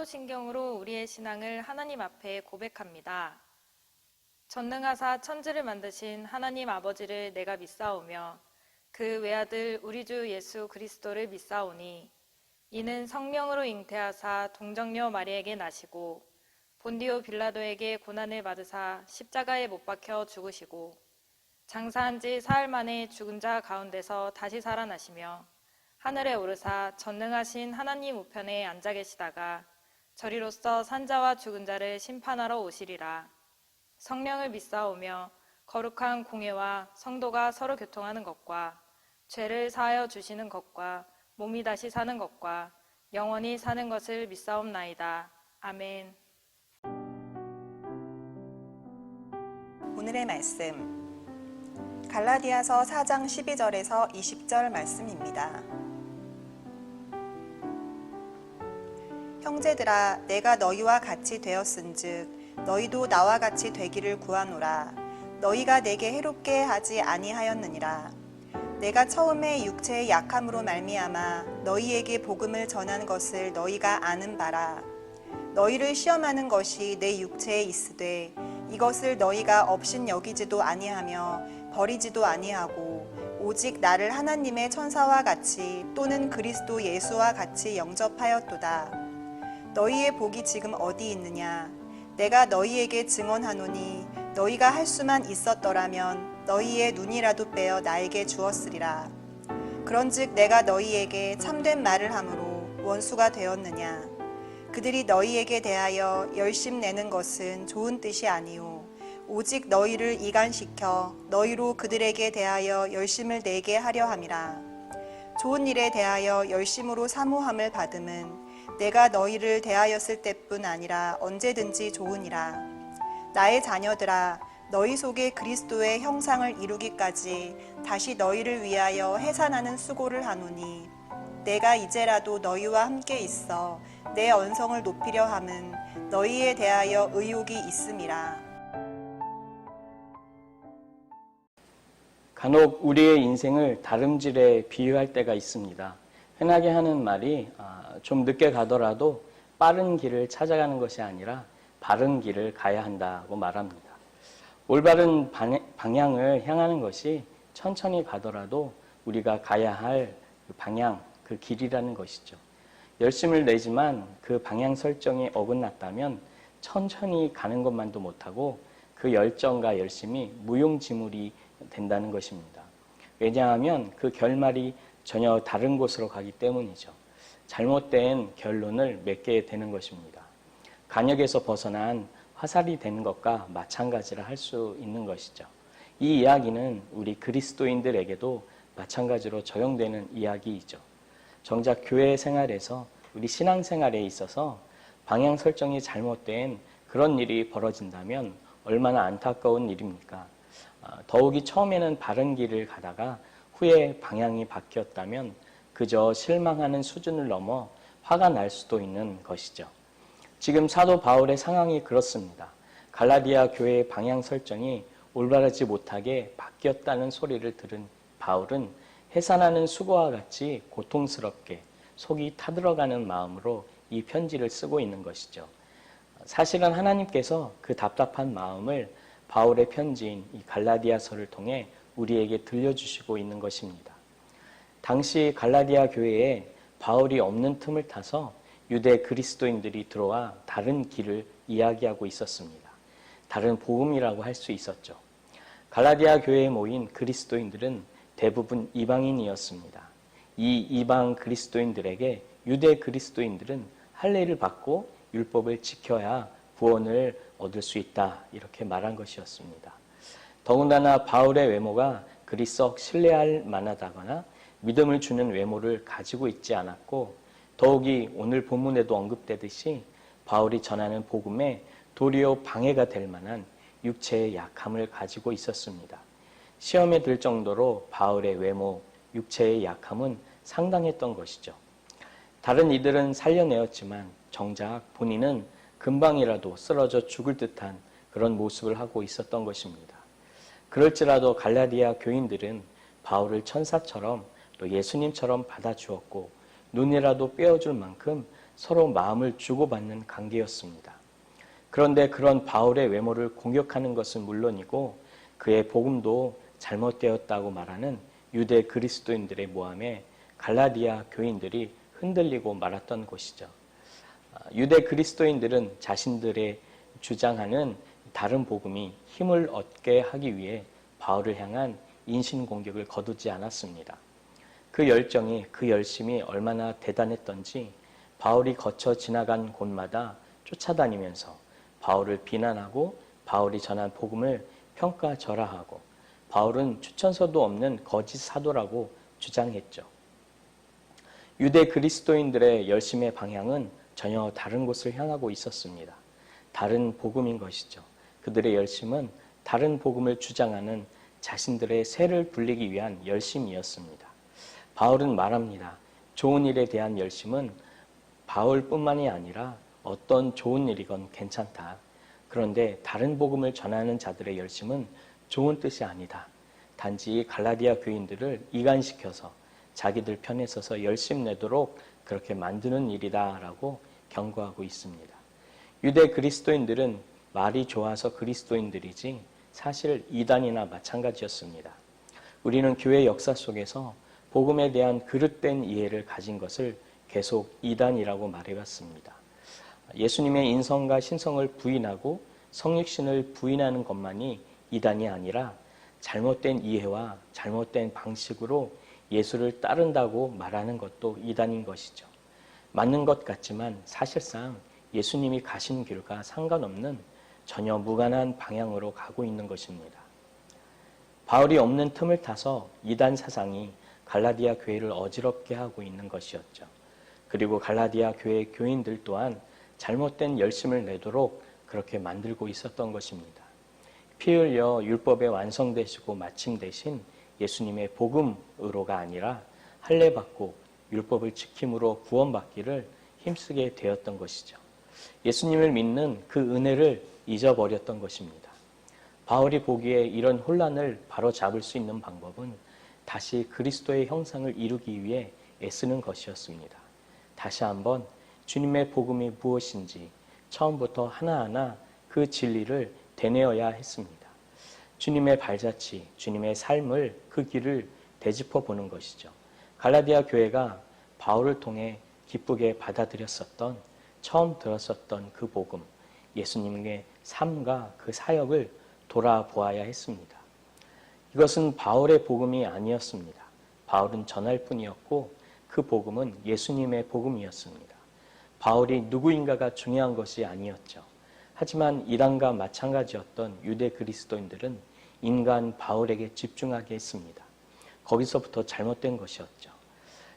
사도신경으로 우리의 신앙을 하나님 앞에 고백합니다. 전능하사 천지를 만드신 하나님 아버지를 내가 믿사오며 그 외아들 우리 주 예수 그리스도를 믿사오니 이는 성령으로 잉태하사 동정녀 마리에게 나시고 본디오 빌라도에게 고난을 받으사 십자가에 못 박혀 죽으시고 장사한 지 사흘 만에 죽은 자 가운데서 다시 살아나시며 하늘에 오르사 전능하신 하나님 우편에 앉아 계시다가 저리로서 산자와 죽은 자를 심판하러 오시리라. 성령을 믿사오며 거룩한 공회와 성도가 서로 교통하는 것과 죄를 사하여 주시는 것과 몸이 다시 사는 것과 영원히 사는 것을 믿사옵나이다. 아멘. 오늘의 말씀 갈라디아서 4장 12절에서 20절 말씀입니다. 형제들아, 내가 너희와 같이 되었은즉 너희도 나와 같이 되기를 구하노라. 너희가 내게 해롭게 하지 아니하였느니라. 내가 처음에 육체의 약함으로 말미암아 너희에게 복음을 전한 것을 너희가 아는 바라. 너희를 시험하는 것이 내 육체에 있으되 이것을 너희가 업신 여기지도 아니하며 버리지도 아니하고 오직 나를 하나님의 천사와 같이 또는 그리스도 예수와 같이 영접하였도다. 너희의 복이 지금 어디 있느냐? 내가 너희에게 증언하노니 너희가 할 수만 있었더라면 너희의 눈이라도 빼어 나에게 주었으리라. 그런즉 내가 너희에게 참된 말을 함으로 원수가 되었느냐? 그들이 너희에게 대하여 열심 내는 것은 좋은 뜻이 아니오. 오직 너희를 이간시켜 너희로 그들에게 대하여 열심을 내게 하려 함이라. 좋은 일에 대하여 열심으로 사모함을 받음은 내가 너희를 대하였을 때뿐 아니라 언제든지 좋으니라. 나의 자녀들아, 너희 속에 그리스도의 형상을 이루기까지 다시 너희를 위하여 해산하는 수고를 하노니 내가 이제라도 너희와 함께 있어 내 언성을 높이려 함은 너희에 대하여 의욕이 있음이라. 간혹 우리의 인생을 다름질에 비유할 때가 있습니다. 흔하게 하는 말이 좀 늦게 가더라도 빠른 길을 찾아가는 것이 아니라 바른 길을 가야 한다고 말합니다. 올바른 방향을 향하는 것이 천천히 가더라도 우리가 가야 할 그 방향, 그 길이라는 것이죠. 열심을 내지만 그 방향 설정이 어긋났다면 천천히 가는 것만도 못하고 그 열정과 열심이 무용지물이 된다는 것입니다. 왜냐하면 그 결말이 전혀 다른 곳으로 가기 때문이죠. 잘못된 결론을 맺게 되는 것입니다. 간역에서 벗어난 화살이 되는 것과 마찬가지라 할 수 있는 것이죠. 이 이야기는 우리 그리스도인들에게도 마찬가지로 적용되는 이야기이죠. 정작 교회 생활에서 우리 신앙생활에 있어서 방향 설정이 잘못된 그런 일이 벌어진다면 얼마나 안타까운 일입니까? 더욱이 처음에는 바른 길을 가다가 후에 방향이 바뀌었다면 그저 실망하는 수준을 넘어 화가 날 수도 있는 것이죠. 지금 사도 바울의 상황이 그렇습니다. 갈라디아 교회의 방향 설정이 올바르지 못하게 바뀌었다는 소리를 들은 바울은 해산하는 수고와 같이 고통스럽게 속이 타들어가는 마음으로 이 편지를 쓰고 있는 것이죠. 사실은 하나님께서 그 답답한 마음을 바울의 편지인 이 갈라디아서를 통해 우리에게 들려주시고 있는 것입니다. 당시 갈라디아 교회에 바울이 없는 틈을 타서 유대 그리스도인들이 들어와 다른 길을 이야기하고 있었습니다. 다른 복음이라고 할 수 있었죠. 갈라디아 교회에 모인 그리스도인들은 대부분 이방인이었습니다. 이 이방 그리스도인들에게 유대 그리스도인들은 할례를 받고 율법을 지켜야 구원을 얻을 수 있다, 이렇게 말한 것이었습니다. 더군다나 바울의 외모가 그리 썩 신뢰할 만하다거나 믿음을 주는 외모를 가지고 있지 않았고, 더욱이 오늘 본문에도 언급되듯이 바울이 전하는 복음에 도리어 방해가 될 만한 육체의 약함을 가지고 있었습니다. 시험에 들 정도로 바울의 외모, 육체의 약함은 상당했던 것이죠. 다른 이들은 살려내었지만 정작 본인은 금방이라도 쓰러져 죽을 듯한 그런 모습을 하고 있었던 것입니다. 그럴지라도 갈라디아 교인들은 바울을 천사처럼 또 예수님처럼 받아주었고 눈이라도 빼어줄 만큼 서로 마음을 주고받는 관계였습니다. 그런데 그런 바울의 외모를 공격하는 것은 물론이고 그의 복음도 잘못되었다고 말하는 유대 그리스도인들의 모함에 갈라디아 교인들이 흔들리고 말았던 것이죠. 유대 그리스도인들은 자신들의 주장하는 다른 복음이 힘을 얻게 하기 위해 바울을 향한 인신공격을 거두지 않았습니다. 그 열정이, 그 열심이 얼마나 대단했던지 바울이 거쳐 지나간 곳마다 쫓아다니면서 바울을 비난하고 바울이 전한 복음을 평가절하하고 바울은 추천서도 없는 거짓 사도라고 주장했죠. 유대 그리스도인들의 열심의 방향은 전혀 다른 곳을 향하고 있었습니다. 다른 복음인 것이죠. 그들의 열심은 다른 복음을 주장하는 자신들의 세를 불리기 위한 열심이었습니다. 바울은 말합니다. 좋은 일에 대한 열심은 바울뿐만이 아니라 어떤 좋은 일이건 괜찮다. 그런데 다른 복음을 전하는 자들의 열심은 좋은 뜻이 아니다. 단지 갈라디아 교인들을 이간시켜서 자기들 편에 서서 열심 내도록 그렇게 만드는 일이다라고 경고하고 있습니다. 유대 그리스도인들은 말이 좋아서 그리스도인들이지 사실 이단이나 마찬가지였습니다. 우리는 교회 역사 속에서 복음에 대한 그릇된 이해를 가진 것을 계속 이단이라고 말해왔습니다. 예수님의 인성과 신성을 부인하고 성육신을 부인하는 것만이 이단이 아니라 잘못된 이해와 잘못된 방식으로 예수를 따른다고 말하는 것도 이단인 것이죠. 맞는 것 같지만 사실상 예수님이 가신 길과 상관없는 전혀 무관한 방향으로 가고 있는 것입니다. 바울이 없는 틈을 타서 이단 사상이 갈라디아 교회를 어지럽게 하고 있는 것이었죠. 그리고 갈라디아 교회 교인들 또한 잘못된 열심을 내도록 그렇게 만들고 있었던 것입니다. 피 흘려 율법에 완성되시고 마침되신 예수님의 복음으로가 아니라 할례받고 율법을 지킴으로 구원받기를 힘쓰게 되었던 것이죠. 예수님을 믿는 그 은혜를 잊어버렸던 것입니다. 바울이 보기에 이런 혼란을 바로잡을 수 있는 방법은 다시 그리스도의 형상을 이루기 위해 애쓰는 것이었습니다. 다시 한번 주님의 복음이 무엇인지 처음부터 하나하나 그 진리를 되뇌어야 했습니다. 주님의 발자취, 주님의 삶을 그 길을 되짚어 보는 것이죠. 갈라디아 교회가 바울을 통해 기쁘게 받아들였었던, 처음 들었었던 그 복음, 예수님의 삶과 그 사역을 돌아보아야 했습니다. 이것은 바울의 복음이 아니었습니다. 바울은 전할 뿐이었고 그 복음은 예수님의 복음이었습니다. 바울이 누구인가가 중요한 것이 아니었죠. 하지만 이단과 마찬가지였던 유대 그리스도인들은 인간 바울에게 집중하게 했습니다. 거기서부터 잘못된 것이었죠.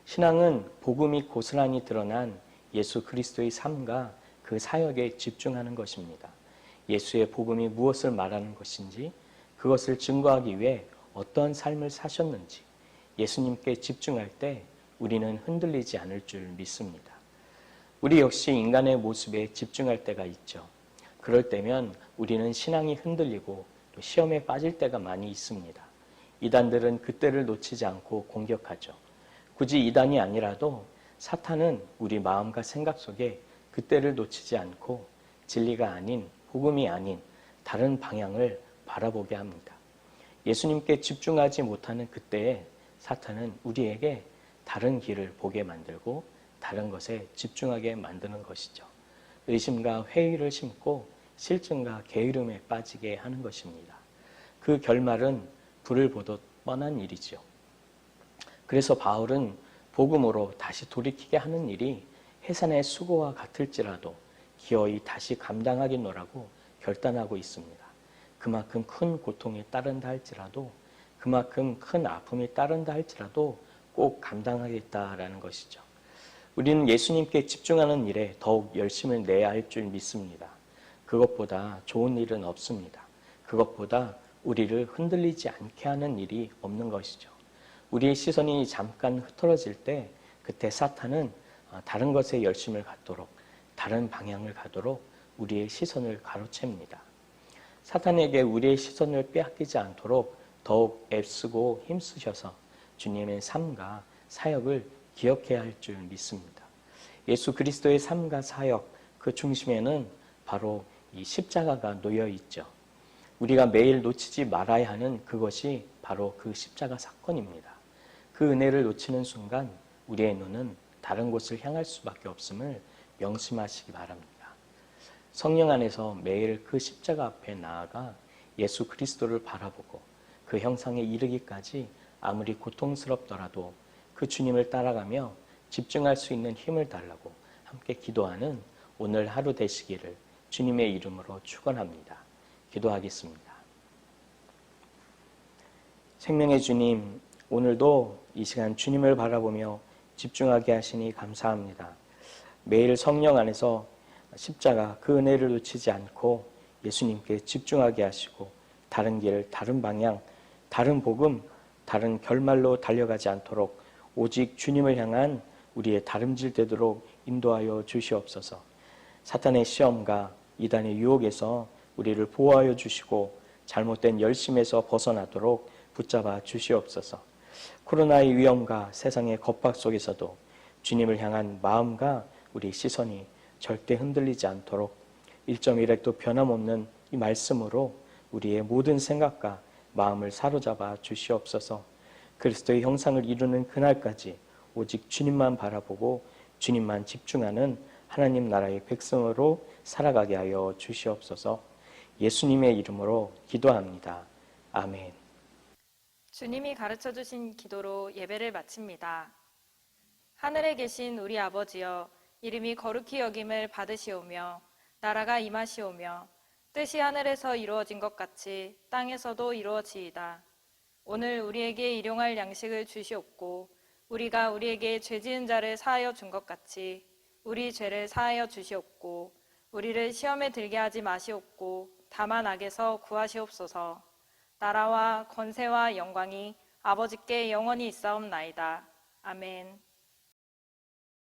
신앙은 복음이 고스란히 드러난 예수 그리스도의 삶과 그 사역에 집중하는 것입니다. 예수의 복음이 무엇을 말하는 것인지, 그것을 증거하기 위해 어떤 삶을 사셨는지, 예수님께 집중할 때 우리는 흔들리지 않을 줄 믿습니다. 우리 역시 인간의 모습에 집중할 때가 있죠. 그럴 때면 우리는 신앙이 흔들리고 또 시험에 빠질 때가 많이 있습니다. 이단들은 그때를 놓치지 않고 공격하죠. 굳이 이단이 아니라도 사탄은 우리 마음과 생각 속에 그때를 놓치지 않고 진리가 아닌, 복음이 아닌 다른 방향을 바라보게 합니다. 예수님께 집중하지 못하는 그때에 사탄은 우리에게 다른 길을 보게 만들고 다른 것에 집중하게 만드는 것이죠. 의심과 회의를 심고 실증과 게으름에 빠지게 하는 것입니다. 그 결말은 불을 보듯 뻔한 일이죠. 그래서 바울은 복음으로 다시 돌이키게 하는 일이 해산의 수고와 같을지라도 기어이 다시 감당하겠노라고 결단하고 있습니다. 그만큼 큰 고통이 따른다 할지라도, 그만큼 큰 아픔이 따른다 할지라도 꼭 감당하겠다라는 것이죠. 우리는 예수님께 집중하는 일에 더욱 열심을 내야 할 줄 믿습니다. 그것보다 좋은 일은 없습니다. 그것보다 우리를 흔들리지 않게 하는 일이 없는 것이죠. 우리의 시선이 잠깐 흐트러질 때 그때 사탄은 다른 것에 열심을 갖도록, 다른 방향을 가도록 우리의 시선을 가로챕니다. 사탄에게 우리의 시선을 빼앗기지 않도록 더욱 애쓰고 힘쓰셔서 주님의 삶과 사역을 기억해야 할 줄 믿습니다. 예수 그리스도의 삶과 사역, 그 중심에는 바로 이 십자가가 놓여 있죠. 우리가 매일 놓치지 말아야 하는 그것이 바로 그 십자가 사건입니다. 그 은혜를 놓치는 순간 우리의 눈은 다른 곳을 향할 수밖에 없음을 명심하시기 바랍니다. 성령 안에서 매일 그 십자가 앞에 나아가 예수 그리스도를 바라보고 그 형상에 이르기까지 아무리 고통스럽더라도 그 주님을 따라가며 집중할 수 있는 힘을 달라고 함께 기도하는 오늘 하루 되시기를 주님의 이름으로 축원합니다. 기도하겠습니다. 생명의 주님, 오늘도 이 시간 주님을 바라보며 집중하게 하시니 감사합니다. 매일 성령 안에서 십자가 그 은혜를 놓치지 않고 예수님께 집중하게 하시고 다른 길, 다른 방향, 다른 복음, 다른 결말로 달려가지 않도록 오직 주님을 향한 우리의 다름질되도록 인도하여 주시옵소서. 사탄의 시험과 이단의 유혹에서 우리를 보호하여 주시고 잘못된 열심에서 벗어나도록 붙잡아 주시옵소서. 코로나의 위험과 세상의 겁박 속에서도 주님을 향한 마음과 우리 시선이 절대 흔들리지 않도록 1.1핵도 변함없는 이 말씀으로 우리의 모든 생각과 마음을 사로잡아 주시옵소서. 그리스도의 형상을 이루는 그날까지 오직 주님만 바라보고 주님만 집중하는 하나님 나라의 백성으로 살아가게 하여 주시옵소서. 예수님의 이름으로 기도합니다. 아멘. 주님이 가르쳐 주신 기도로 예배를 마칩니다. 하늘에 계신 우리 아버지여, 이름이 거룩히 여김을 받으시오며 나라가 임하시오며 뜻이 하늘에서 이루어진 것 같이 땅에서도 이루어지이다. 오늘 우리에게 일용할 양식을 주시옵고 우리가 우리에게 죄 지은 자를 사하여 준 것 같이 우리 죄를 사하여 주시옵고 우리를 시험에 들게 하지 마시옵고 다만 악에서 구하시옵소서. 나라와 권세와 영광이 아버지께 영원히 있사옵나이다. 아멘.